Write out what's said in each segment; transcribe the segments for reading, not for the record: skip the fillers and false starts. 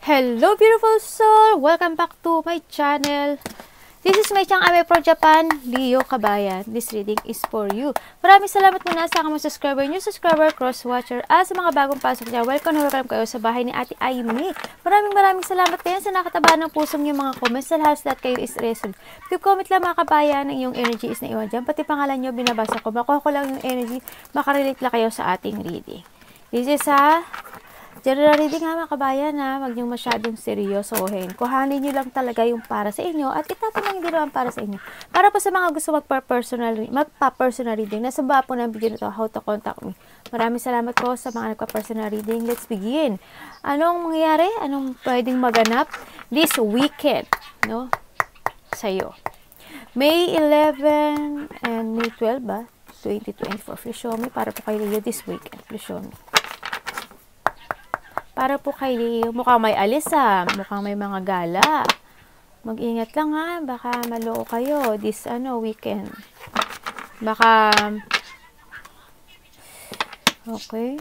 Hello beautiful soul! Welcome back to my channel. This is my Chang Ame from Japan, Leo Kabayan. This reading is for you. Maraming salamat muna sa mga subscriber, new subscriber, cross-watcher, at sa mga bagong pasok dyan. Welcome kayo sa bahay ni Ate Aimee. Maraming salamat kayo sa nakataba ng pusong yung mga comments. Sa lahat kayo is resolved. Keep comment lang mga kabayan, yung energy is na iwan dyan. Pati pangalan nyo, binabasa ko. Makuha ko lang yung energy, makarelate lang kayo sa ating reading. This is general reading mga kabayan na wag niyong masyadong seryosohin. Kuhanin niyo lang talaga yung para sa inyo at itapon lang hindi naman para sa inyo. Para po sa mga gusto magpa-personal reading, nasa baba po ng video nito, how to contact me. Maraming salamat po sa mga nagpa-personal reading. Let's begin. Anong mangyayari? Anong pwedeng maganap this weekend, no? Sa'yo. May 11 and May 12 ba? 2024. Please show me para po kayo this weekend. Please show me. Para po kay Leo, mukhang may alis mukhang may mga gala. Mag-ingat lang baka maloko kayo this weekend. Baka okay.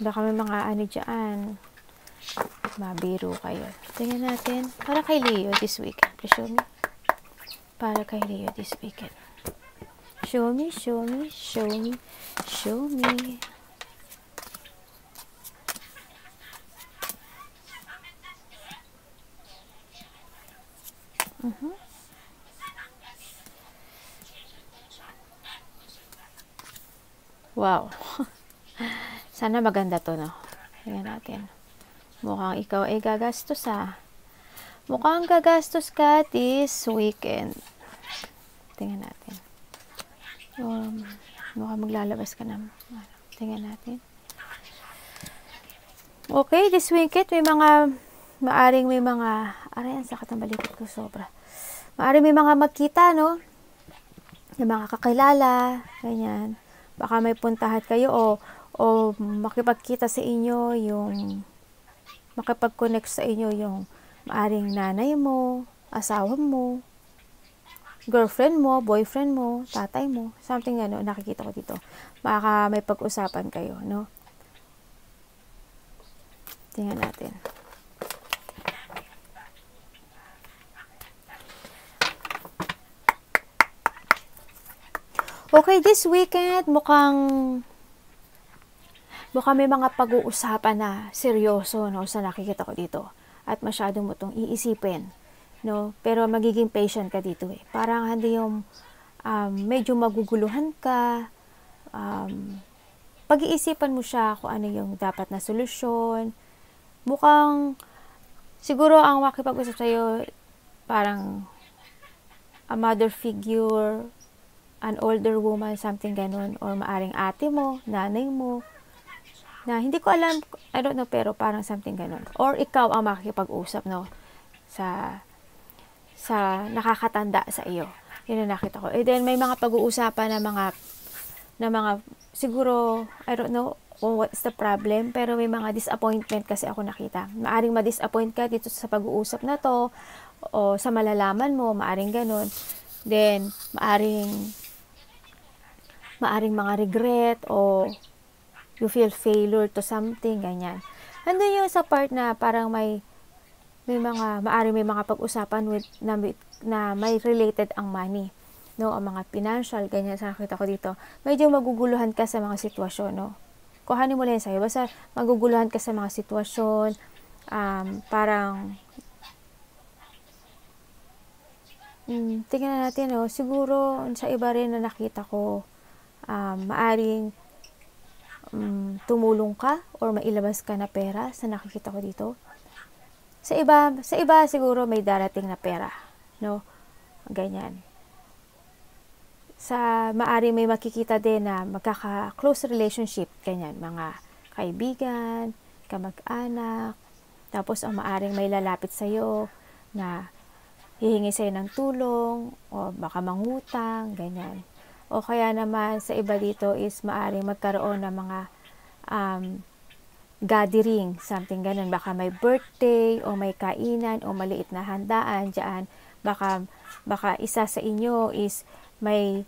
Baka may mga dyan. Mabiro kayo. Tingnan natin. Para kay Leo this weekend. Show me. Para kay Leo this weekend. Show me, show me, show me, show me. Wow. Sana maganda to, no? Tingnan natin. Mukhang ikaw ay gagastos, Mukhang gagastos ka this weekend. Tingnan natin. Mukhang maglalabas ka na. Tingnan natin. Okay, this weekend maaring may mga aray, ang sakit ng balikat ko sobra. Maaring may mga magkita, no? Yung mga kakilala, ganyan. Baka may puntahan kayo o makipagkita sa inyo yung makipag-connect sa inyo yung maaring nanay mo, asawa mo, girlfriend mo, boyfriend mo, tatay mo, something nakikita ko dito. Baka may pag-usapan kayo, no? Tingnan natin. Okay, this weekend mukhang may mga pag-uusapan na seryoso, no, sa nakikita ko dito. At masyado mo itong iisipin, no? Pero magiging patient ka dito Parang hindi yung medyo maguguluhan ka. Pag-iisipan mo siya kung ano yung dapat na solusyon. Mukhang siguro ang makipag-usap sa'yo parang a mother figure, an older woman, something ganun, or maaring ate mo, nanay mo, na hindi ko alam, I don't know, pero parang something ganun. Or ikaw ang makikipag-usap, no, sa nakakatanda sa iyo. Yun ang nakita ko. Then may mga pag-uusapan na mga siguro, I don't know what's the problem, pero may mga disappointment kasi ako nakita. Maaring ma-disappoint ka dito sa pag-uusap na to, o sa malalaman mo, maaring ganun. Then maaring mga regret o you feel failure to something, ganyan. Andun yung sa part na parang may mga pag-usapan na may related ang money, no, ang mga financial, ganyan sa nakita ko dito. Medyo maguguluhan ka sa mga sitwasyon, no. Kuhanin mo lang sa'yo. Basta maguguluhan ka sa mga sitwasyon, parang tingnan natin, no, siguro sa iba rin na nakita ko, maaring tumulong ka or mailabas ka na pera sa nakikita ko dito. Sa iba siguro may darating na pera, no? Ganyan. Maaring may makikita din na magkaka-close relationship, ganyan, mga kaibigan, kamag-anak, tapos ang maaring may lalapit sa'yo na hihingi sa'yo ng tulong o baka mangutang, ganyan. O kaya naman sa iba dito is maaring magkaroon ng mga gathering, something ganun. Baka may birthday o may kainan o maliit na handaan dyan. Baka isa sa inyo is may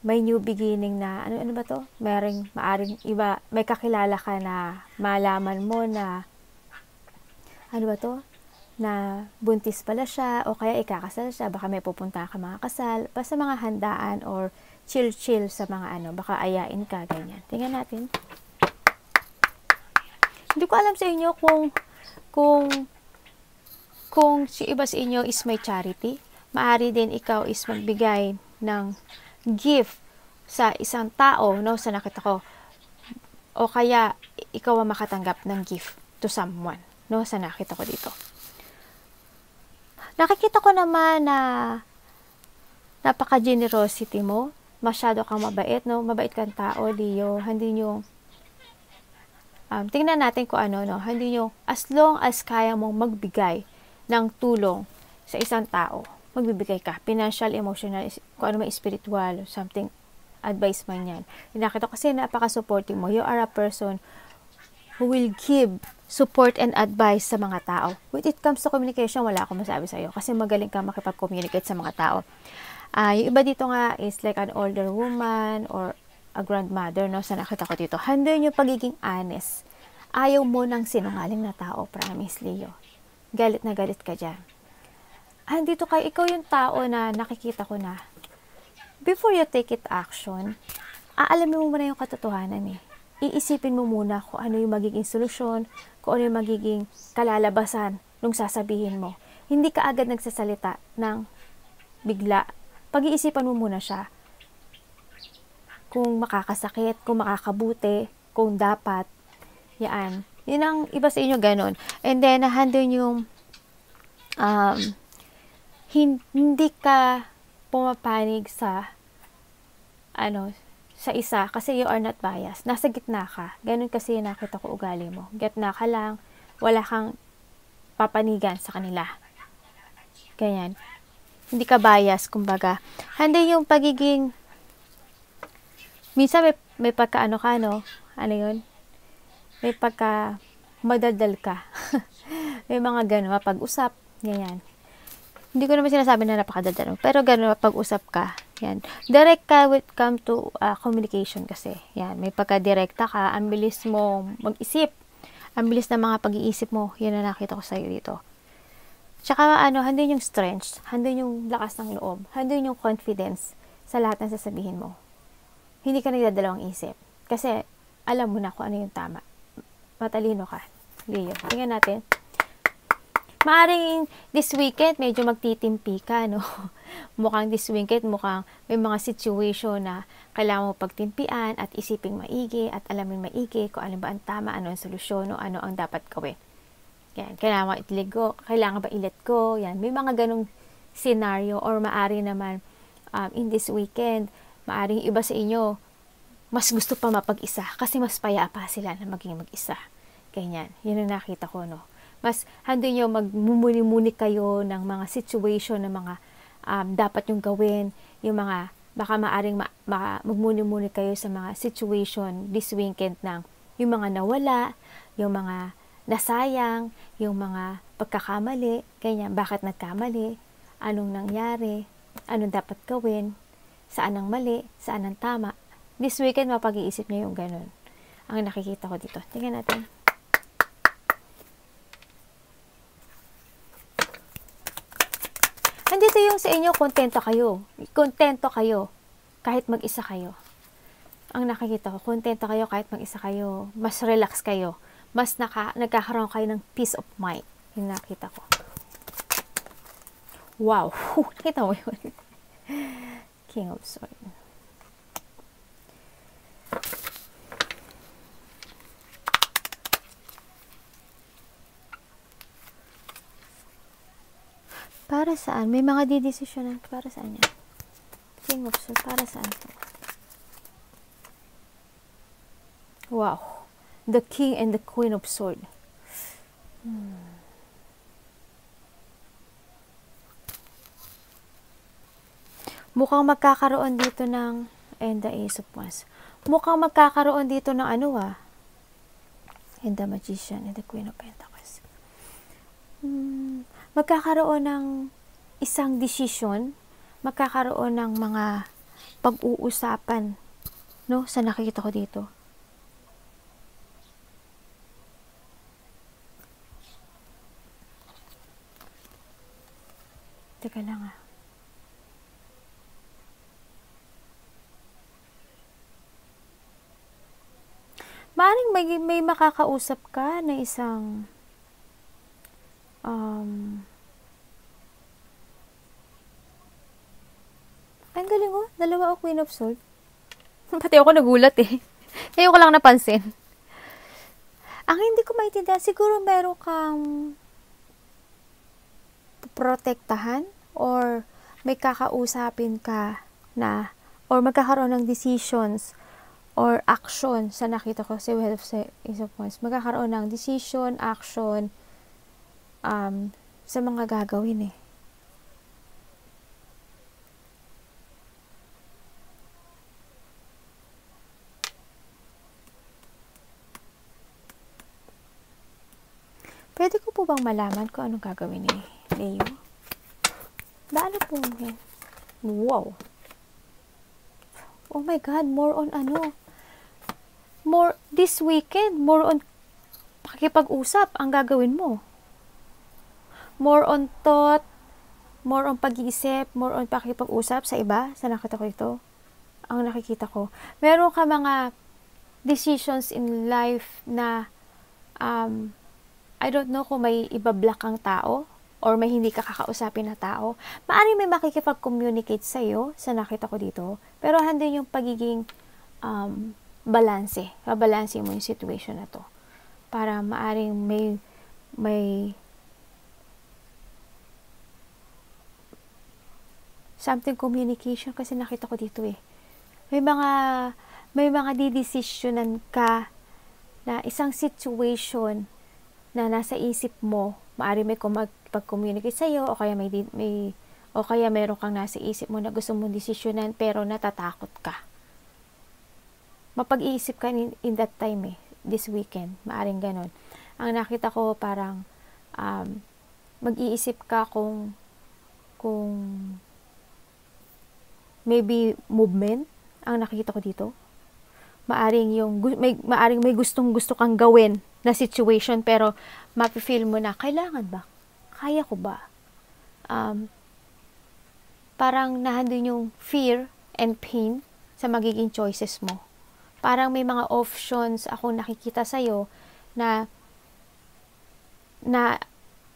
new beginning na ano ba to? Maaring iba, may kakilala ka na malaman mo na ano ba to? Na buntis pala siya o kaya ikakasal siya, baka may pupunta ka mga kasal, basta mga handaan or chill-chill sa mga ano, baka ayain ka, ganyan. Tingnan natin. Hindi ko alam sa inyo kung si iba sa inyo is may charity. Maari din ikaw is magbigay ng gift sa isang tao, no, sa nakita ko. O kaya ikaw ang makatanggap ng gift to someone, no, sa nakita ko dito. Nakikita ko naman na napaka-generosity mo. Masyado kang mabait, no? Mabait kang tao, Leo. Hindi nyo, tingnan natin kung ano, no? Hindi nyo, as long as kaya mong magbigay ng tulong sa isang tao, magbibigay ka. Financial, emotional, kung ano may spiritual, something, advice man yan. Nakita ko kasi napaka-supportive mo. You are a person who will give support and advice sa mga tao. When it comes to communication, wala akong masabi sa'yo kasi magaling ka makipag-communicate sa mga tao. Yung iba dito nga is like an older woman or a grandmother, no, sa nakita ko dito. Handle yung pagiging honest. Ayaw mo ng sinungaling na tao, promise, Leo. Galit na galit ka dyan. Andito kayo, ikaw yung tao na nakikita ko na before you take it action, aalamin mo muna yung katotohanan eh. Iisipin mo muna kung ano yung magiging solusyon, kung ano yung magiging kalalabasan nung sasabihin mo. Hindi ka agad nagsasalita ng bigla. Pag-iisipan mo muna siya. Kung makakasakit, kung makakabuti, kung dapat. Yan. Yun ang iba sa inyo ganun. And then, handle yung hindi ka pumapanig sa sa isa kasi you are not biased. Nasa gitna ka. Ganun kasi nakita ko ugali mo. Gitna ka lang. Wala kang papanigan sa kanila. Ganyan. Hindi ka bias, kumbaga. Hindi yung pagiging, minsan may pagka-ano ka, no? Ano yun? May pagka madaldal ka. May mga gano'n, mapag-usap, ganyan. Hindi ko naman sinasabi na napakadaldal, pero gano'n, mapag-usap ka, yan. Direct ka when it come to communication kasi, yan. May pagka-direkta ka, ang bilis mo mag-isip, ang bilis na mga pag-iisip mo, yan na nakita ko sa'yo dito. Tsaka handin yung strength, handin yung lakas ng loob, handin yung confidence sa lahat ng sasabihin mo. Hindi ka nagdadalawang isip. Kasi alam mo na kung ano yung tama. Matalino ka, Leo. Tingnan natin. Maaring this weekend, medyo magtitimpi ka, no? Mukhang this weekend, mukhang may mga situation na kailangan mo pagtimpian at isiping maigi at alamin maigi kung ano ba ang tama, ano ang solusyon, o ano ang dapat gawin. Yan, kailangan ba i-let go? Yan, may mga ganong scenario or maari naman in this weekend, maaring iba sa inyo, mas gusto pa mapag-isa kasi mas payapa sila na maging mag-isa. Ganyan, yun ang nakita ko, no? Mas hando nyo magmumuni-muni kayo ng mga situation, ng mga dapat yung gawin, yung mga, baka maaring magmuni-muni kayo sa mga situation this weekend ng yung mga nawala, yung mga nasayang, yung mga pagkakamali, ganyan, bakit nagkamali, anong nangyari, anong dapat gawin, saan ang mali, saan ang tama. This weekend, mapag-iisip niyo yung ganun. Ang nakikita ko dito. Tingnan natin. Andito yung sa inyo, kontento kayo. Kontento kayo, kahit mag-isa kayo. Ang nakikita ko, kontento kayo kahit mag-isa kayo. Mas relax kayo. Mas nagkakaroon kayo ng peace of mind. Yung nakita ko. Wow! Nakita mo yun? King of Swords. Para saan? May mga didesisyonan. Para saan yan? King of Swords. Para saan to? Wow! The King and the Queen of Swords. Mukhang magkakaroon dito ng and the Ace of Wands. Mukhang magkakaroon dito ng and the Magician and the Queen of Pentacles. Magkakaroon ng isang decision, magkakaroon ng mga pag-uusapan, no, sa nakikita ko dito. Teka lang ah. Maaring may makakausap ka na isang ang galing oh, dalawa o Queen of Swords. Pati ako nagulat eh. Ngayon ko lang napansin. Ang hindi ko maintindihan, siguro meron kang protektahan or may kakausapin ka na or magkakaroon ng decisions or action sa nakita ko sa Wheel of Wands. Magkakaroon ng decision, action sa mga gagawin eh. Pwede ko po bang malaman kung anong gagawin ni Leo? Ano po yan? Wow! Oh my God, more on ano? More, this weekend, more on pakikipag-usap ang gagawin mo. More on thought, more on pag-iisip, more on pakikipag-usap sa iba. Sa nakita ko ito, ang nakikita ko. Meron ka mga decisions in life na I don't know kung may ibablock kang tao or may hindi ka kakausapin na tao. Maaaring may makikipag-communicate sa'yo sa nakita ko dito. Pero handin yung pagiging balanse. Babalanse mo yung situation na to. Para maaaring may something communication kasi nakita ko dito eh. May mga didesisyonan ka na isang situation na nasa isip mo, maaari may pag-communicate sa iyo o kaya o kaya meron kang nasa isip mo na gusto mong desisyonan pero natatakot ka. Mapag-iisip ka in that time eh, this weekend, maaring ganon. Ang nakita ko parang mag-iisip ka kung maybe movement ang nakita ko dito. Maaring may gusto kang gawin na situation pero mapi-feel mo na kailangan ba? Kaya ko ba? Parang nahandun yung fear and pain sa magiging choices mo. Parang may mga options ako nakikita sa'yo na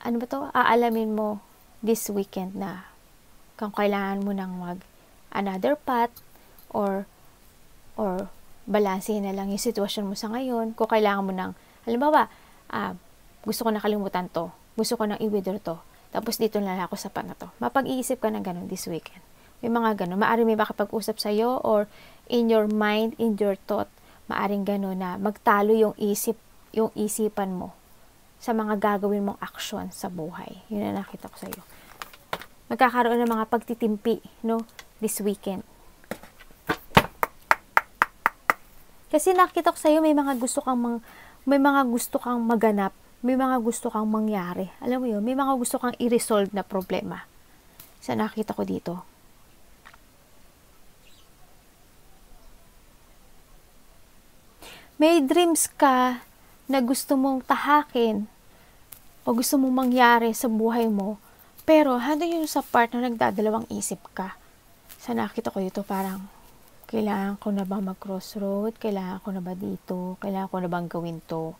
ano ba to? Aalamin mo this weekend na kung kailangan mo nang another path or balansehin na lang yung sitwasyon mo sa ngayon. Kung kailangan mo nang halimbawa, gusto ko nakalimutan to. Gusto ko nang i-withdraw to. Tapos dito na lang ako sa pan na to. Mapag-iisip ka ng ganun this weekend. May mga ganun. Maaring may makapag-usap sa'yo or in your mind, in your thought, maaring ganun na magtalo yung isipan mo sa mga gagawin mong action sa buhay. Yun na nakita ko sa'yo. Magkakaroon ng mga pagtitimpi, no? This weekend. Kasi nakita ko sa'yo may mga gusto kang maganap, may mga gusto kang mangyari. Alam mo yun, may mga gusto kang i-resolve na problema. Sa nakita ko dito. May dreams ka na gusto mong tahakin o gusto mong mangyari sa buhay mo, pero handang yun sa part na nagdadalawang isip ka. Sa nakita ko dito parang kailangan ko na ba mag-crossroad? Kailangan ko na ba dito? Kailangan ko na bang gawin to?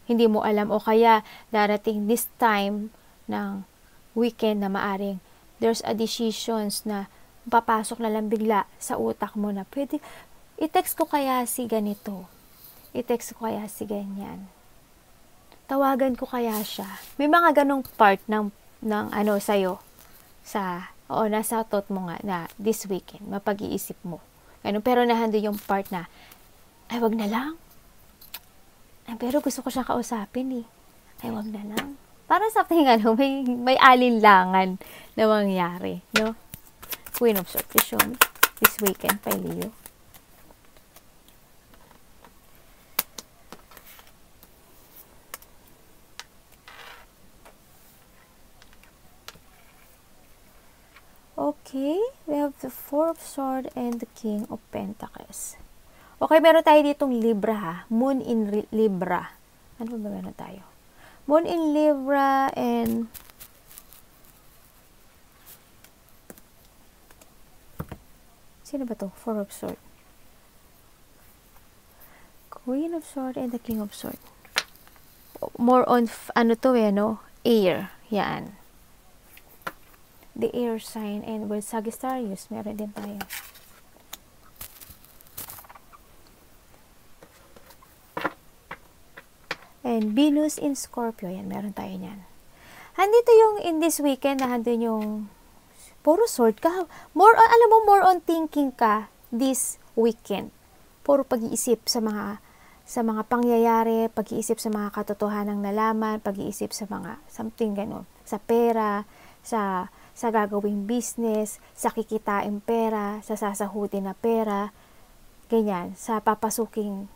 Hindi mo alam o kaya darating this time ng weekend na maaring there's a decisions na papasok na lang bigla sa utak mo na pwede, i-text ko kaya si ganito. I-text ko kaya si ganyan. Tawagan ko kaya siya. May mga ganong part ng ano sa'yo nasa thought mo nga na this weekend, mapag-iisip mo. Ganun, pero nahando yung part na, ay wag na lang. Ay, pero gusto ko siya kausapin eh. Ay wag na lang. Para something may alinlangan na mangyari, no? Queen of Swords, this weekend kay Leo. Okay, we have the Four of Swords and the King of Pentacles. Okay, meron tayo ditong Libra ha. Moon in Libra. Ano ba meron tayo? Moon in Libra and Sino ba to? Four of Swords. Queen of Swords and the King of Swords. More on, ano to no? Air. Yan. The air sign. And with Sagittarius, meron din tayo. And Venus in Scorpio. Yan, meron tayo niyan. Handito yung in this weekend na handun yung puro sword ka. More on, alam mo, more on thinking ka this weekend. Puro pag-iisip sa mga pangyayari, pag-iisip sa mga katotohanang nalaman, pag-iisip sa mga something ganun, sa pera, sa gagawing business, sa kikitain pera, sa sasahudin na pera, ganyan, sa papasuking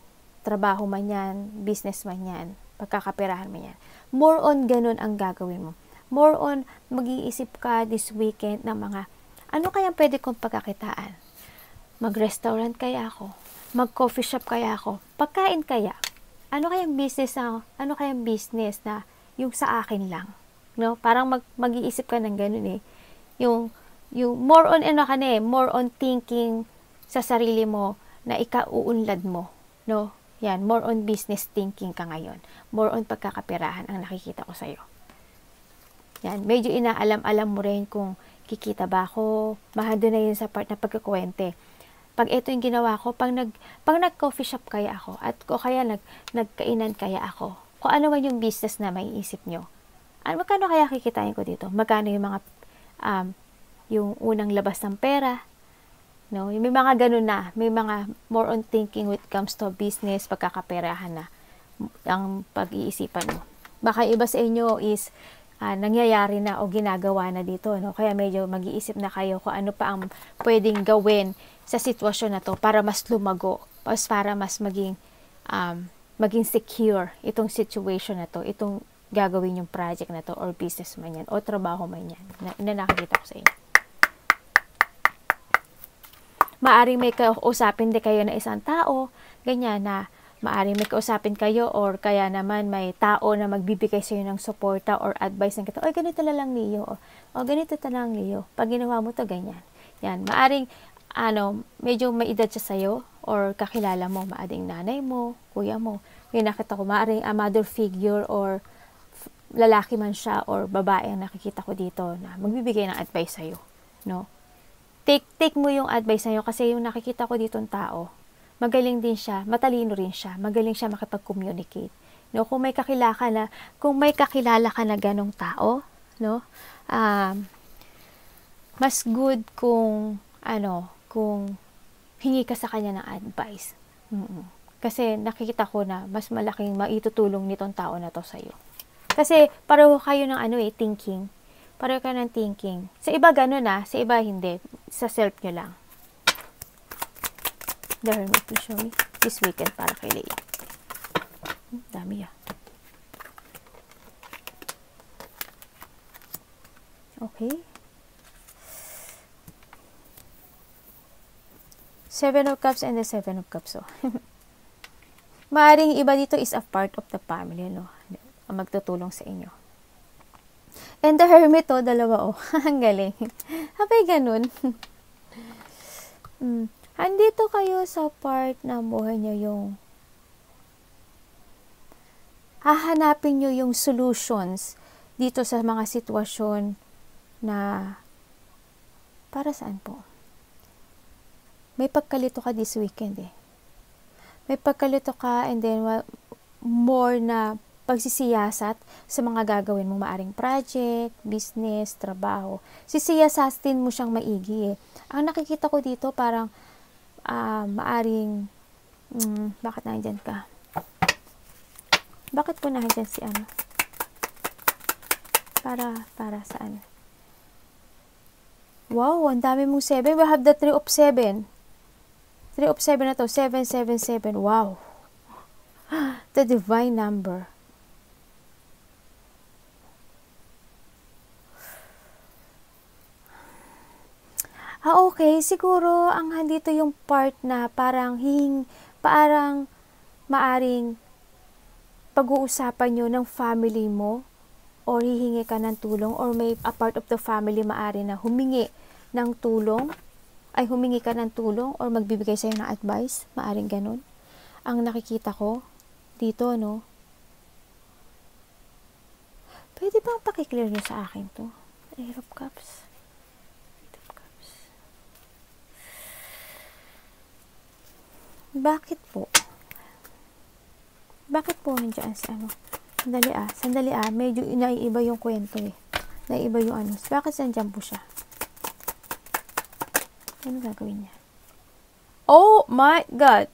trabaho man yan, business man yan, pagkakaperahan man yan. More on ganun ang gagawin mo. More on mag-iisip ka this weekend ng mga, ano kaya pwede kong pagkakitaan? Mag-restaurant kaya ako? Mag-coffee shop kaya ako? Pagkain kaya? Ano kayang business na yung sa akin lang? No? Parang mag-iisip ka ng ganun eh. Yung more on more on thinking sa sarili mo na ikauunlad mo, no? Yan, more on business thinking ka ngayon. More on pagkakaperahan ang nakikita ko sa'yo. Yan, medyo inaalam-alam mo rin kung kikita ba ako. Mahado na yun sa part na pagkakwente. Pag ito yung ginawa ko, pag nag-coffee shop kaya ako, at o kaya nagkainan kaya ako, kung ano man yung business na may isip nyo, magkano kaya kikitain ko dito? Magkano yung mga, yung unang labas ng pera? No? May mga ganun na. May mga more on thinking when it comes to business, pagkakaperahan na ang pag-iisipan mo. Baka iba sa inyo is nangyayari na o ginagawa na dito. No? Kaya medyo mag-iisip na kayo kung ano pa ang pwedeng gawin sa sitwasyon na to para mas lumago, para mas maging secure itong situation na to, itong gagawin yung project na to or business man yan o trabaho man yan na nakikita ko sa inyo. Maaring may kausapin din kayo na isang tao, ganyan na maaring may kausapin kayo or kaya naman may tao na magbibigay sa iyo ng suporta or advice ng kita, oy ganito na lang Leo, o ganito na lang Leo, pag ginawa mo to ganyan. Yan, maaring medyo may edad siya sa'yo or kakilala mo, maaring nanay mo, kuya mo. Yung nakita ko, maaring a mother figure or lalaki man siya or babae ang nakikita ko dito na magbibigay ng advice sa'yo, no? Take mo yung advice sa'yo kasi yung nakikita ko dito ng tao, magaling din siya, matalino rin siya, magaling siya makipag-communicate. No, kung may kakilala ka na ganong tao, no? Mas good kung hingi ka sa kanya ng advice. Kasi nakikita ko na mas malaking maitutulong nitong tao na to sa'yo. Kasi pareho kayo ng thinking. Pareho ka ng thinking. Sa iba ganun sa iba hindi. Sa self nyo lang. The Hermit, please show me. This weekend para kay Leo. Dami Okay. 7 of Cups and the 7 of Cups. Maaring iba dito is a part of the family, no? Ang magtutulong sa inyo. And the Hermit, dalawa, ang galing. Habay ganun. Andito kayo sa part na buhay nyo yung hahanapin nyo yung solutions dito sa mga sitwasyon na para saan po? May pagkalito ka this weekend May pagkalito ka and then more na pagsisiyasat sa mga gagawin mong maaring project, business, trabaho. Sisiyasatin mo siyang maigi Ang nakikita ko dito parang maaring bakit nandiyan ka? Bakit po nandiyan si Para saan? Wow, ang dami mong 7. We have the 3 of 7. 3 of 7 na to. 777. Wow. The divine number. Okay. Siguro, ang handito yung part na parang maaring pag-uusapan nyo ng family mo or hihingi ka ng tulong or may a part of the family maari na humingi ng tulong ay humingi ka ng tulong or magbibigay sa'yo ng advice, maaring ganun. Ang nakikita ko dito, no? Pwede bang pakiclear nyo sa akin to? Eight of Cups. Bakit po? Bakit po nandiyan sa ano? Sandali medyo naiiba yung kwento eh. Naiiba yung ano. Bakit nandiyan po siya? Ano gagawin niya? Oh my God!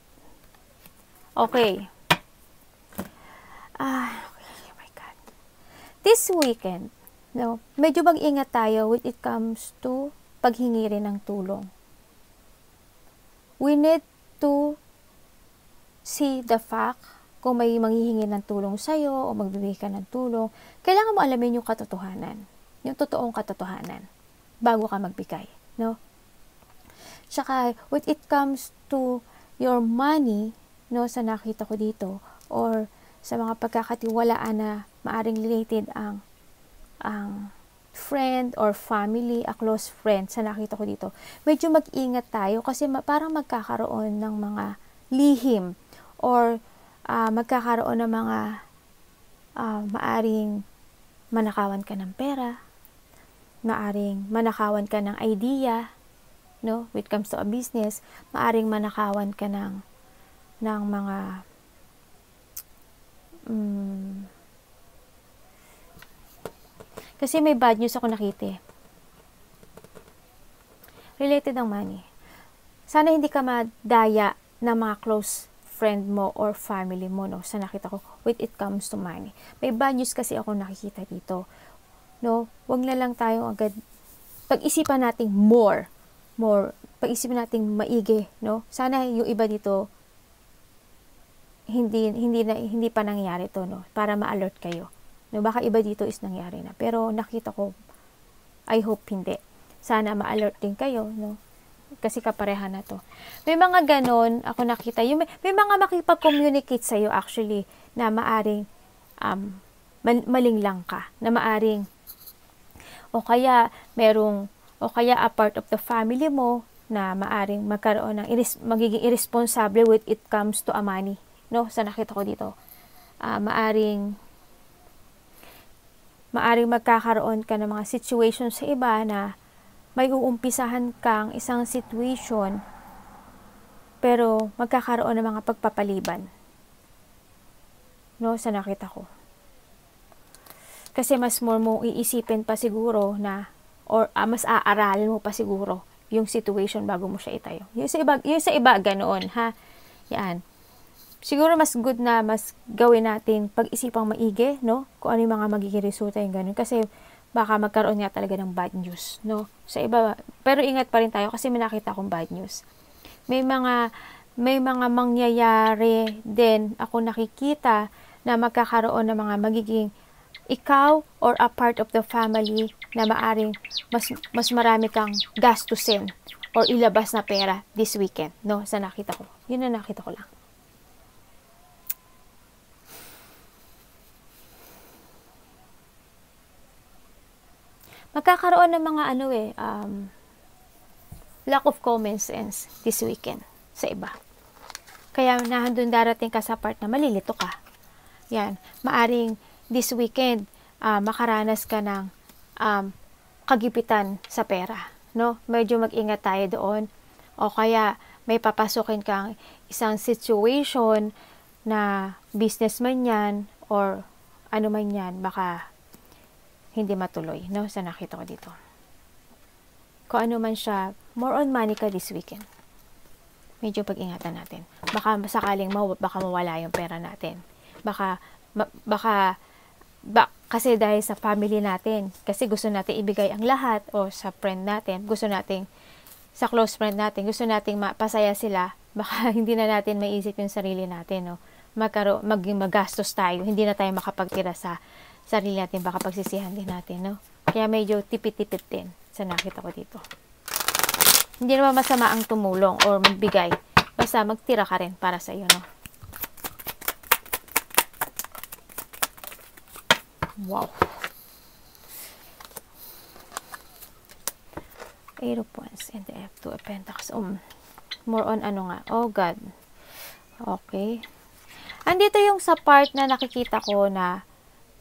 Okay. Okay. Oh my God. This weekend, no, medyo mag-ingat tayo when it comes to paghingi rin ng tulong. We need to see the fact kung may manghihingi ng tulong sa'yo o magbibigay ka ng tulong. Kailangan mo alamin yung katotohanan. Yung totoong katotohanan bago ka magbigay. No? Tsaka, when it comes to your money, no, sa nakita ko dito, or sa mga pagkakatiwalaan na maaring related ang friend or family, a close friend, sa nakita ko dito, medyo mag-ingat tayo kasi parang magkakaroon ng mga lihim or magkakaroon ng mga maaring manakawan ka ng pera, maaring manakawan ka ng idea, no, when it comes to a business, maaring manakawan ka ng mga kasi may bad news ako nakita related ng money. Sana hindi ka madaya ng mga close friend mo or family mo, no, sa nakita ko when it comes to money. May bad news kasi ako nakikita dito, no. Wag na lang tayo agad pag-isipan nating more pag-isipan nating maigi, no. Sana yung iba dito hindi pa nangyari to, no, para ma-alert kayo, no. Baka iba dito is nangyari na, pero nakita ko, I hope hindi. Sana ma-alert din kayo, no, kasi kapareha na to. May mga ganon ako nakita, may mga makipag-communicate sa'yo actually na maaring maling lang ka, na maaring o kaya a part of the family mo na maaring magkaroon ng magiging irresponsible when it comes to a money, no, sa nakita ko dito. Maaring magkakaroon ka ng mga situation sa iba na may uumpisahan kang isang situation pero magkakaroon ng mga pagpapaliban, no, sa nakita ko. Kasi mas more mo iisipin pa siguro na or mas aaralin mo pa siguro yung situation bago mo siya itayo. Yung sa iba ganoon, ha. Yan. Siguro mas good na mas gawin natin pag-isipang maigi, no? Kung ano yung mga magiging resulta yung ganun. Kasi baka magkaroon nga talaga ng bad news, no? Sa iba, pero ingat pa rin tayo kasi may nakita akong bad news. May mga mangyayari din ako nakikita na magkakaroon ng mga magiging ikaw or a part of the family na maaring mas marami kang gastusin or ilabas na pera this weekend, no? Sa nakita ko. Yun na nakita ko lang. Magkakaroon ng mga lack of common sense this weekend sa iba. Kaya nahandun darating ka sa part na malilito ka. Yan. Maaring this weekend, makaranas ka ng kagipitan sa pera, no? Medyo mag-ingat tayo doon. O kaya may papasukin kang isang situation na businessman yan or ano man yan, baka hindi matuloy, no? Sa nakita ko dito. Kung ano man siya, more on money ka this weekend. Medyo pag-ingatan natin. Baka sakaling baka mawala yung pera natin. Kasi dahil sa family natin, kasi gusto natin ibigay ang lahat, o sa friend natin, sa close friend natin, gusto nating mapasaya sila, baka hindi na natin maisip yung sarili natin, no? Maging magastos tayo, hindi na tayo makapagtira sa sarili natin, baka pagsisihan din natin, no? Kaya medyo tipid-tipid din sa nakita ko dito. Hindi naman masama ang tumulong or magbigay, basta magtira ka rin para sa iyo, no? Wow. Eight of Wands and the Two of Pentacles. More on ano nga. Oh God. Okay. Andito yung sa part na nakikita ko na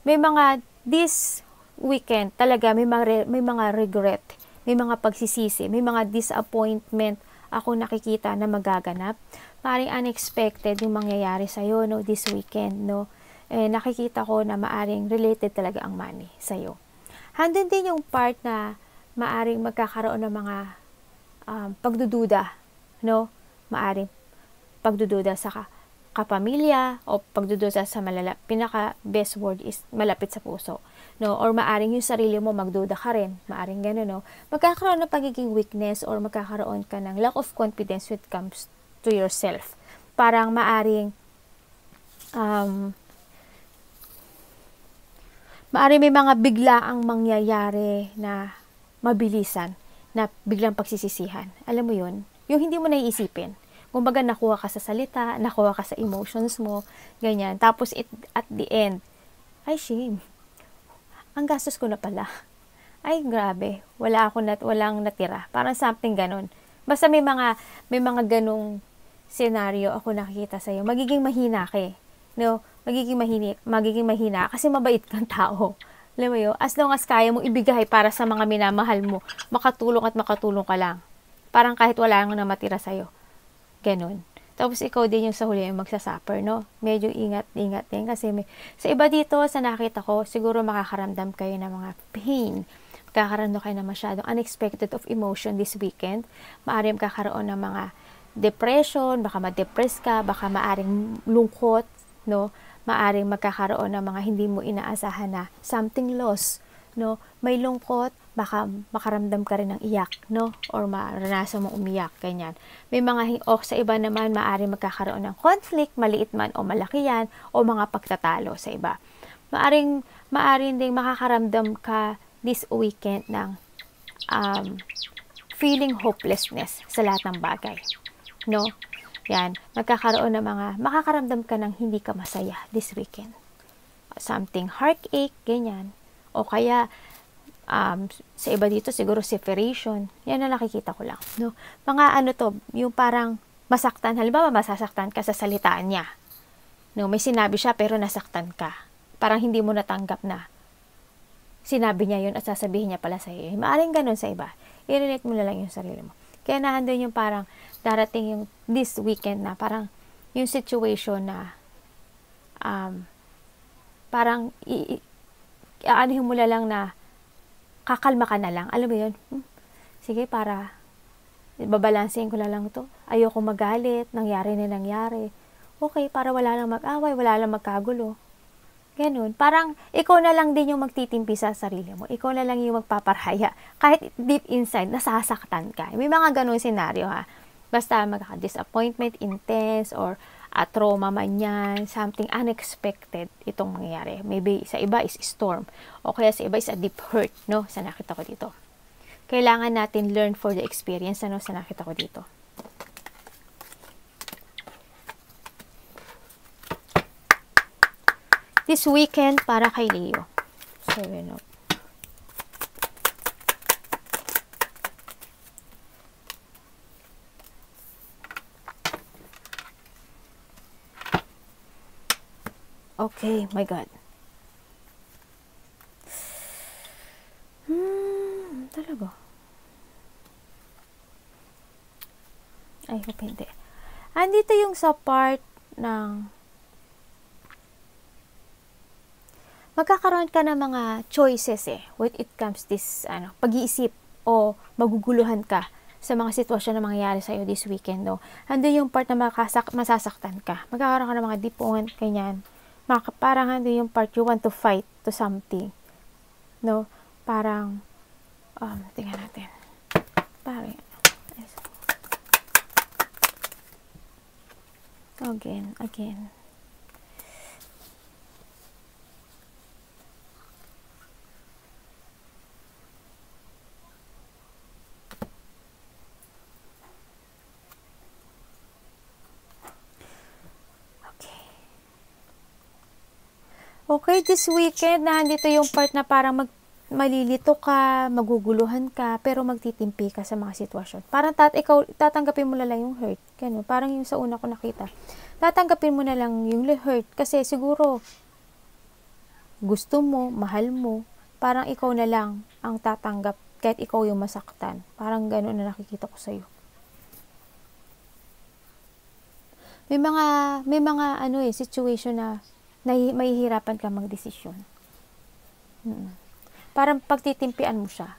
may mga this weekend talaga may mga regret, may mga pagsisisi, may mga disappointment ako nakikita na magaganap. Maring unexpected yung mangyayari sa'yo, no, this weekend, no. Nakikita ko na maaring related talaga ang money sa'yo. Handun din yung part na maaring magkakaroon ng mga pagdududa, no. Maaring pagdududa sa kapamilya o pagdududa sa pinaka best word is malapit sa puso, no, or maaring yung sarili mo magduda ka rin, maaring gano'n, no, magkakaroon ng pagiging weakness or magkakaroon ka ng lack of confidence when it comes to yourself. Parang maaring may mga biglaang mangyayari na mabilisan, na biglang pagsisisihan. Alam mo yun? Yung hindi mo naiisipin. Kumbaga, nakuha ka sa salita, nakuha ka sa emotions mo, ganyan. Tapos, at the end, ay, shame. Ang gastos ko na pala. Ay, grabe. Walang natira. Parang something ganun. Basta may mga ganung scenario ako nakikita sa'yo. Magiging mahina ka eh. No? Magiging mahina kasi mabait kang tao. Alam mo yun? As long as kaya mo ibigay para sa mga minamahal mo, makatulong ka lang. Parang kahit wala nang matira sa'yo. Ganon. Tapos ikaw din yung sa huli yung magsasuffer, no? Medyo ingat din kasi sa iba dito, sa nakita ko, siguro makakaramdam kayo ng mga pain. Makakaramdam kayo ng masyadong unexpected of emotion this weekend. Maaari magkakaroon ng mga depression, baka ma-depress ka, baka maaring lungkot, no? Maaring magkakaroon ng mga hindi mo inaasahan na something lost, no? May lungkot, baka makaramdam ka rin ng iyak, no? Or maranasan mong umiyak, ganyan. May mga, sa iba naman, maaring magkakaroon ng conflict, maliit man o malaki yan, o mga pagtatalo sa iba. Maaring ding makakaramdam ka this weekend ng feeling hopelessness sa lahat ng bagay, no? Yan, makakaramdam ka ng hindi ka masaya this weekend. Something heartache, ganyan. O kaya, sa iba dito, siguro separation. Yan na nakikita ko lang. No? Mga yung parang masaktan. Halimbawa, masasaktan ka sa salitaan niya. No? May sinabi siya, pero nasaktan ka. Parang hindi mo natanggap na sinabi niya yun at sasabihin niya pala sa'yo. Maaring ganun sa iba. I-relate mo na lang yung sarili mo. Kaya nahandun yung parang darating yung this weekend na parang yung situation na parang aanuhin mo na lang na kakalma ka na lang. Alam mo yun? Sige, para babalansin ko na lang to. Ayoko magalit. Nangyari na nangyari. Okay, para wala lang mag-away, wala lang magkagulo. Ganun. Parang ikaw na lang din yung magtitimpi sa sarili mo. Ikaw na lang yung magpaparhaya. Kahit deep inside, nasasaktan ka. May mga ganun senaryo ha. Basta magka-disappointment, intense, or trauma man yan, something unexpected itong mangyayari. Maybe sa iba is storm. O kaya sa iba is a deep hurt, no? Sa nakita ko dito. Kailangan natin learn for the experience, ano? Sa nakita ko dito. This weekend para kay Leo. 7 of Okay, my God. Talaga. Ay, hope hindi. Andito yung sa part ng magkakaroon ka ng mga choices when it comes this pag-iisip o maguguluhan ka sa mga sitwasyon na mangyayari sa'yo this weekend, no? Andun yung part na masasaktan ka. Magkakaroon ka ng mga dipuan, ganyan. Parang andun yung part you want to fight to something, no? Parang tingnan natin. Parang again. Okay, this weekend, nandito yung part na parang malilito ka, maguguluhan ka, pero magtitimpi ka sa mga sitwasyon. Parang ikaw, tatanggapin mo na lang yung hurt. Ganun. Parang yung sa una ko nakita. Tatanggapin mo na lang yung hurt kasi siguro gusto mo, mahal mo, parang ikaw na lang ang tatanggap kahit ikaw yung masaktan. Parang ganun na nakikita ko sa'yo. May mga situation na mahihirapan ka magdesisyon. Parang pagtitimpian mo siya.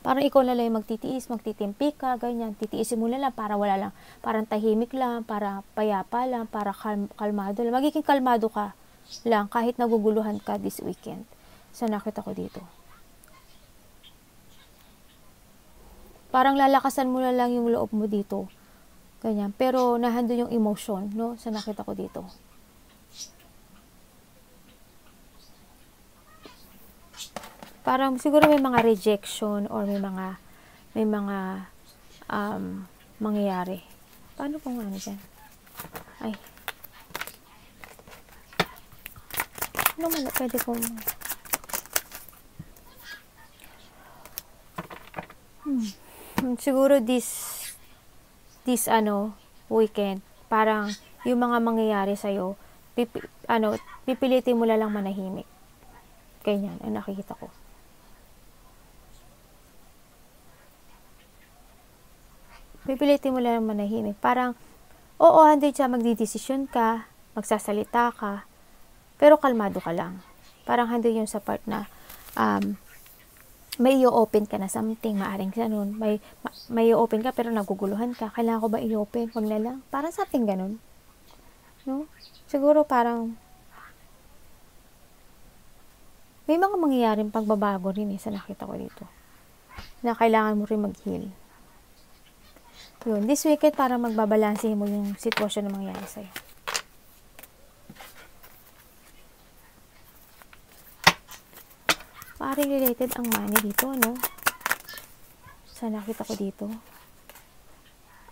Parang ikaw na lang yung magtitiis, magtitimpi ka, ganyan. Titiisin mo na lang para wala lang. Parang tahimik lang, para payapa lang, para kalmado lang. Magiging kalmado ka lang kahit naguguluhan ka this weekend. So, nakita ko dito. Parang lalakasan mo na lang yung loob mo dito. Ganyan. Pero nahandun yung emotion, no? So, nakita ko dito. Parang siguro may mga rejection or may mga mangyayari. Paano kung ano dyan? Ay. Ano man, pwede kong siguro this weekend, parang yung mga mangyayari sa'yo, pipilitin mo lang manahimik. Ganyan, ang nakikita ko. Pipilitin mo lang manahimik. Parang, oo, hindi siya magdidesisyon ka, magsasalita ka, pero kalmado ka lang. Parang hindi yun sa part na, may i-open ka na something, maaring ganun. May i-open ka, pero naguguluhan ka. Kailangan ko ba i-open? Wag na lang. Parang something ganun. No? Siguro parang, may mga mangyayaring pagbabago rin sa nakita ko dito. Na kailangan mo rin mag-heal. Yun, this weekend para magbabalanse mo yung sitwasyon na mangyayari sa'yo. Parang related ang money dito, no? Sa nakita ko dito.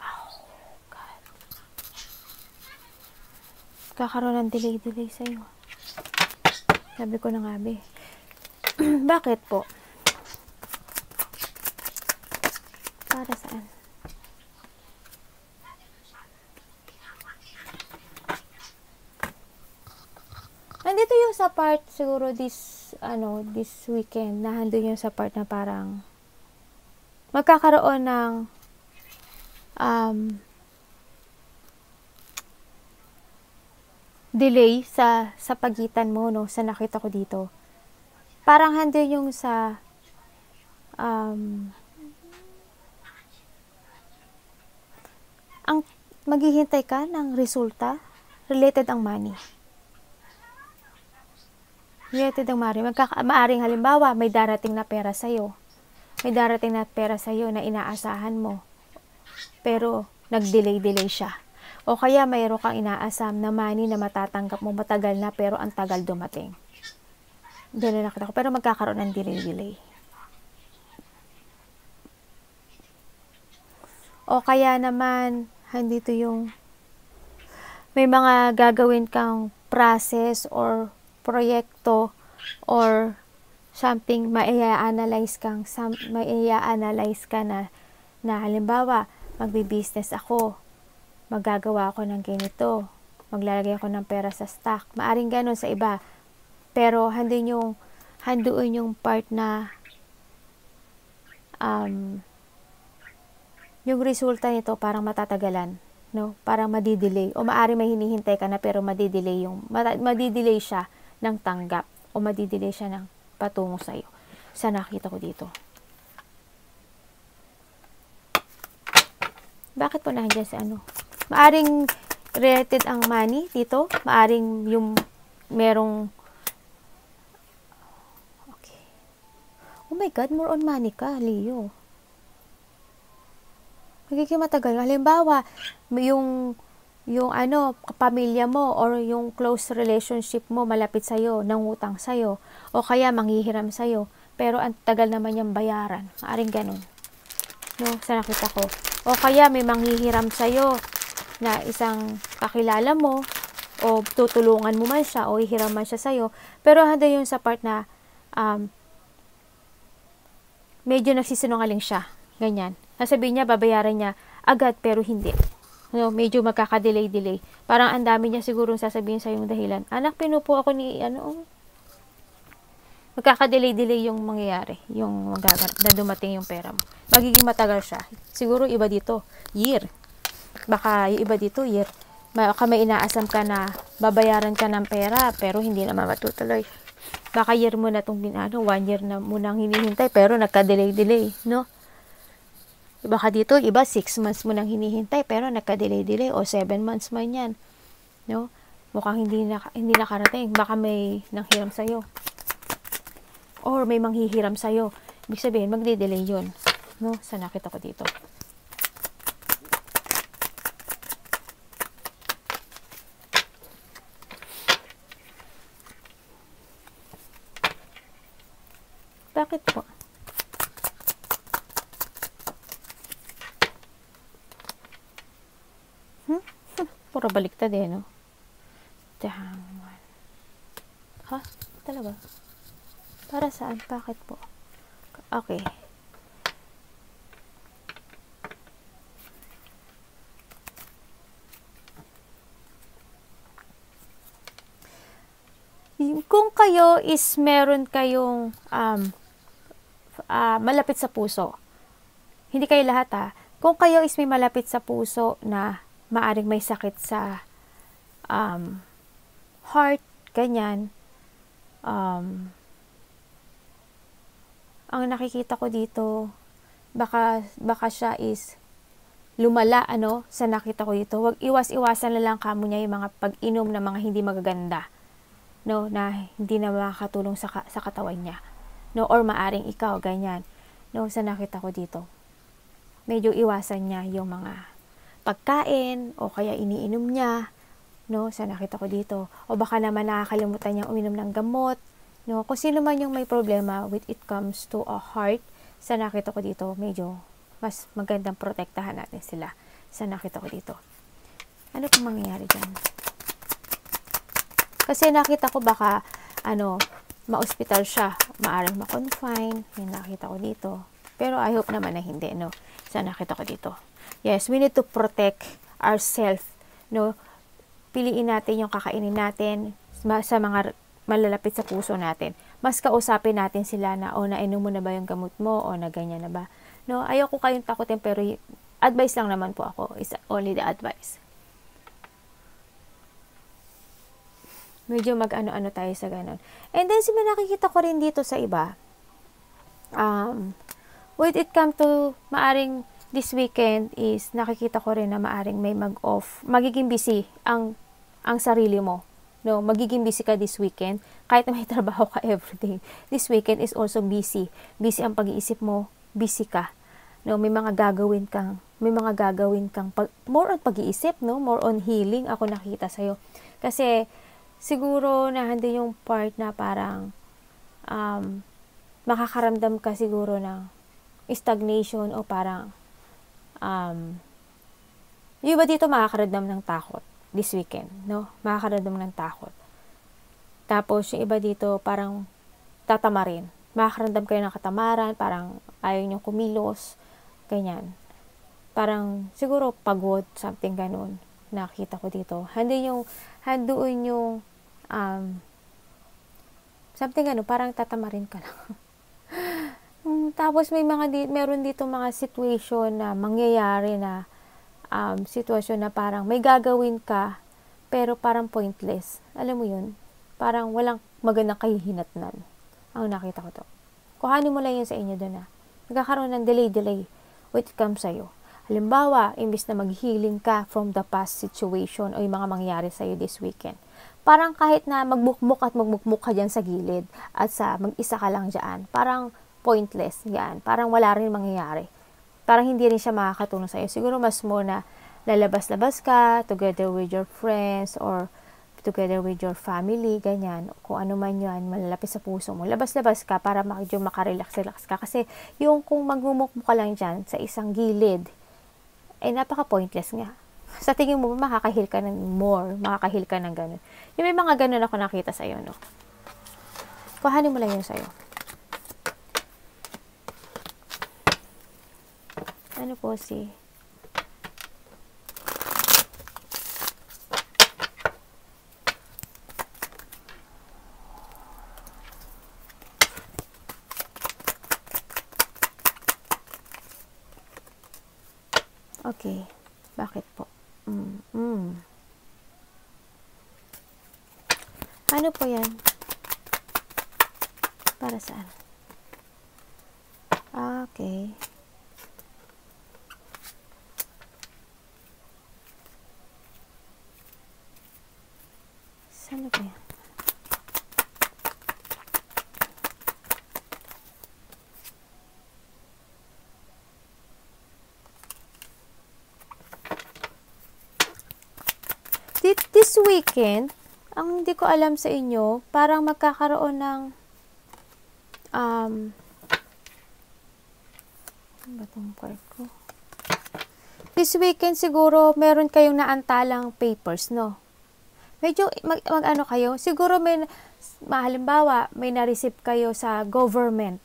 Oh, God. Kakaroon ng delay sa'yo. Sabi ko na nga, be. Bakit po? Para saan? Nandito yung sa part, siguro this weekend, nahandun yung sa part na parang magkakaroon ng delay sa pagitan mo, no, sa nakita ko dito. Parang handun yung sa ang maghihintay ka ng resulta related ang money. Related ang money. Maaring halimbawa, may darating na pera sa'yo. May darating na pera sa'yo na inaasahan mo. Pero, nag-delay siya. O kaya, mayroon kang inaasam na money na matatanggap mo matagal na pero ang tagal dumating. Ganun nakita ko. Pero magkakaroon ng delay. O kaya naman, andito yung may mga gagawin kang process or proyekto or something mai-analyze ka na halimbawa magbi-business ako, maggagawa ako ng ganito, maglalagay ako ng pera sa stock, maaring ganun sa iba, pero handoon yung part na yung resulta nito parang matatagalan, no? Parang madidelay o maaring may hinihintay ka na pero madidelay siya ng tanggap o madidelay siya ng patungo sa iyo. Sa nakita ko dito. Bakit po nandiyan sa Maaring related ang money dito. Maaring yung merong okay. Oh my God, more on money ka, Leo. Magiging matagal. Halimbawa, yung pamilya mo or yung close relationship mo malapit sa'yo, nangutang sa'yo, o kaya manghihiram sa'yo, pero ang tagal naman yung bayaran. Maaring ganun. No, sa nakita ko. O kaya may manghihiram sa'yo na isang kakilala mo, o tutulungan mo man siya, o ihiram man siya sa'yo, pero handa yun sa part na medyo nagsisinungaling siya. Ganyan. Sasabihin niya, babayaran niya agad, pero hindi. No, medyo magkaka-delay. Parang ang dami niya siguro sasabihin sa yung dahilan. Anak, pinupo ako ni, magkaka-delay yung mangyayari. Yung na dumating yung pera mo. Magiging matagal siya. Siguro iba dito, year. Baka yung iba dito, year. Baka may inaasam ka na babayaran ka ng pera, pero hindi naman matutuloy. Baka year mo na itong 1 year na mo nang hinihintay, pero nagka-delay, no? Baka dito, iba 6 months mo nang hinihintay, pero nagka-delay, o 7 months man yan, no? Mukhang hindi nakarating. Baka may nanghiram sa'yo. Or may manghihiram sa'yo. Ibig sabihin, magde-delay yun, no? Sa nakita ko dito. Bakit po? Puro baliktad no? Ha? Talaga? Para saan? Bakit po? Okay. Kung kayo is meron kayong malapit sa puso, hindi kayo lahat kung kayo is may malapit sa puso na maaring may sakit sa heart, ganyan, ang nakikita ko dito, baka siya is lumala, sa nakita ko dito. Wag iwas-iwasan na lang kamo niya yung mga pag-inom na mga hindi magaganda, no, na hindi na makakatulong sa katawan niya, no, or maaring ikaw, ganyan, no, sa nakita ko dito. Medyo iwasan niya yung mga pagkain, o kaya iniinom niya, no, sa nakita ko dito. O baka naman nakakalimutan niya uminom ng gamot, no, kung sino man yung may problema with it comes to a heart, sa nakita ko dito, medyo mas magandang protektahan natin sila, sa nakita ko dito. Ano pong mangyayari dyan? Kasi nakita ko baka, ma-hospital siya, maaring ma-confine, yung nakita ko dito. Pero I hope naman na hindi, no, sa nakita ko dito. Yes, we need to protect ourselves, no. Piliin natin yung kakainin natin sa mga malalapit sa puso natin. Mas kausapin natin sila na, nainom mo na ba yung gamot mo, o na ganyan na ba. No, ayoko kayong takutin, pero advice lang naman po ako. Is only the advice. Medyo mag-ano-ano tayo sa ganun. And then, nakikita ko rin dito sa iba, when it come to maaring this weekend is nakikita ko rin na maaring may mag-off, magiging busy ang sarili mo, no, magiging busy ka this weekend kahit na may trabaho ka everyday. This weekend is also busy ang pag-iisip mo, busy ka, no, may mga gagawin kang more on pag-iisip, no, more on healing ako nakita sa iyo. Kasi siguro na hindi yung part na parang makakaramdam ka siguro ng stagnation, o parang yung iba dito makakaramdam ng takot this weekend, no? Makakaramdam ng takot. Tapos yung iba dito parang tatamarin. Makakaramdam kayo ng katamaran, parang ayaw nyo kumilos, ganyan. Parang siguro pagod, something ganun. Nakita ko dito. Handoon yung something parang tatamarin ka lang. Tapos meron dito mga situation na mangyayari na sitwasyon na parang may gagawin ka pero parang pointless. Alam mo yun? Parang walang magandang kahihinatnan. Ang nakita ko to. Kuhanin mo lang yun sa inyo doon nagkakaroon ng delay when it comes sa'yo. Halimbawa, imbis na mag-healing ka from the past situation o yung mga mangyayari sa'yo this weekend, parang kahit na magmukmuk ka dyan sa gilid at mag-isa ka lang dyan, parang pointless yan. Parang wala rin mangyayari. Parang hindi rin siya makakatulong sa'yo. Siguro mas mo na lalabas-labas ka together with your friends or together with your family, ganyan. Kung ano man yan, malalapit sa puso mo. Labas-labas ka para makarelax-relax ka. Kasi yung kung magmumukmo ka lang dyan sa isang gilid, napaka-pointless nga. Sa tingin mo, makakahil ka ng more, makakahil ka ng ganun. Yung may mga ganun ako nakita sa'yo, no? Kuhanin mo lang yun sa'yo. Ano po si? Okay. Bakit po? Ano po yan? Para saan? Okay. Saan ba yan? This weekend, ang hindi ko alam sa inyo, parang magkakaroon ng ano ba tong card ko? This weekend siguro meron kayong naantalang papers, no? Medyo mag-ano kayo, siguro halimbawa, may na-receive kayo sa government,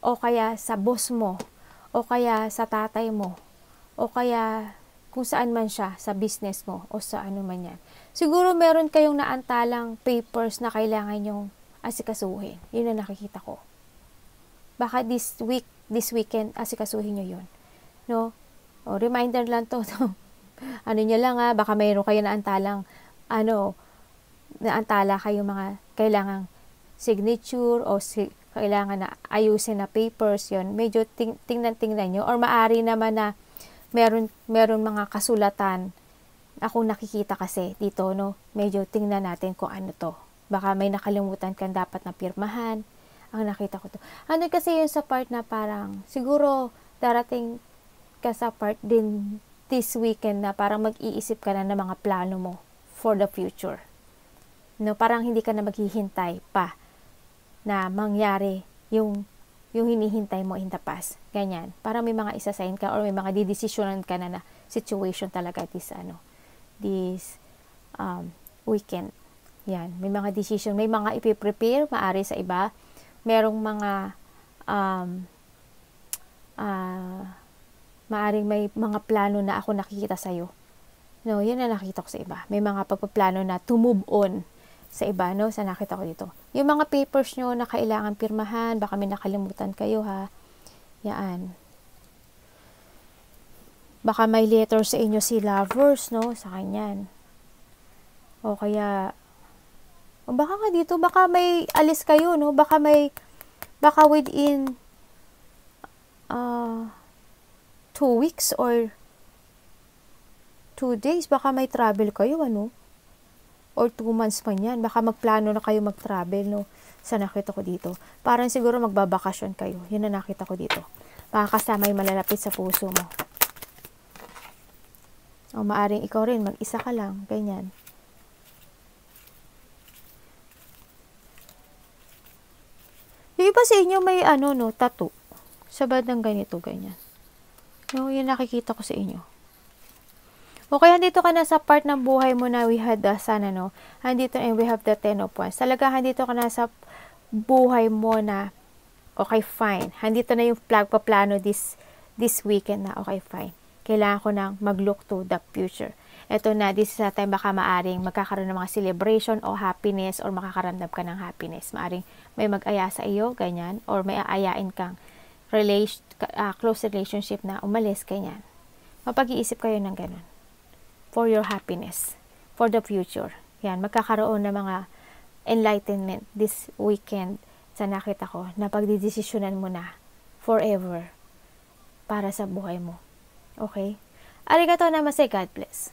o kaya sa boss mo, o kaya sa tatay mo, o kaya kung saan man siya, sa business mo, o sa ano man yan. Siguro meron kayong naantalang papers na kailangan nyong asikasuhin. Yun ang nakikita ko. Baka this weekend, asikasuhin nyo yun. No? O, reminder lang to. Ano nyo lang baka mayroon kayo naantalang, naantala kayo mga kailangang signature, o kailangan na ayusin na papers, yun. Medyo tingnan nyo. Or maari naman na meron mga kasulatan akong nakikita kasi dito, no? Medyo tingnan natin kung ano to. Baka may nakalimutan kang dapat na pirmahan. Ang nakita ko to. Ano kasi yun sa part na parang, siguro darating ka sa part din this weekend na parang mag-iisip ka na ng mga plano mo for the future. No? Parang hindi ka na maghihintay pa na mangyari yung hinihintay mo in the past. Ganyan. Para may mga isa-sign ka or may mga didesisyonan ka na situation talaga this weekend. Yan. May mga decision. May mga ipiprepare, maari sa iba. Merong mga maaring may mga plano na ako nakikita sa'yo. No, yun na nakita ko sa iba. May mga pagpaplano na to move on sa iba, no? Sa nakita ko dito. Yung mga papers nyo na kailangan pirmahan, baka may nakalimutan kayo, ha? Yan. Baka may letter sa inyo si lovers, no? Sa kanyan. O kaya, baka nga dito, baka may alis kayo, no? Baka within 2 weeks or 2 days, baka may travel kayo, ano? Or 2 months man yan. Baka magplano na kayo mag-travel, no? Sa nakita ko dito. Parang siguro magbabakasyon kayo. Yun na nakita ko dito. Baka kasama yung malalapit sa puso mo. O maaring ikaw rin, mag-isa ka lang. Ganyan. Yung iba sa inyo may tattoo. Sa bandang ganito, ganyan. No, yun nakikita ko sa inyo. O kaya dito ka na sa part ng buhay mo na we had andito and we have the 10 of Wands. Talaga, handito ka na sa buhay mo na, okay, fine. Handito na yung paplano this weekend na, okay, fine. Kailangan ko nang mag-look to the future. Ito na, this is a time baka maaring magkakaroon ng mga celebration o happiness or makakaramdam ka ng happiness. Maaring may mag-aya sa iyo, ganyan. Or may aayain kang close relationship na umalis, ganyan. Mapag-iisip kayo ng ganun. For your happiness, for the future. Yan, magkakaroon ng mga enlightenment this weekend sa nakita ko na pagdidesisyonan mo na forever para sa buhay mo. Okay? Arigatou namaste, God bless.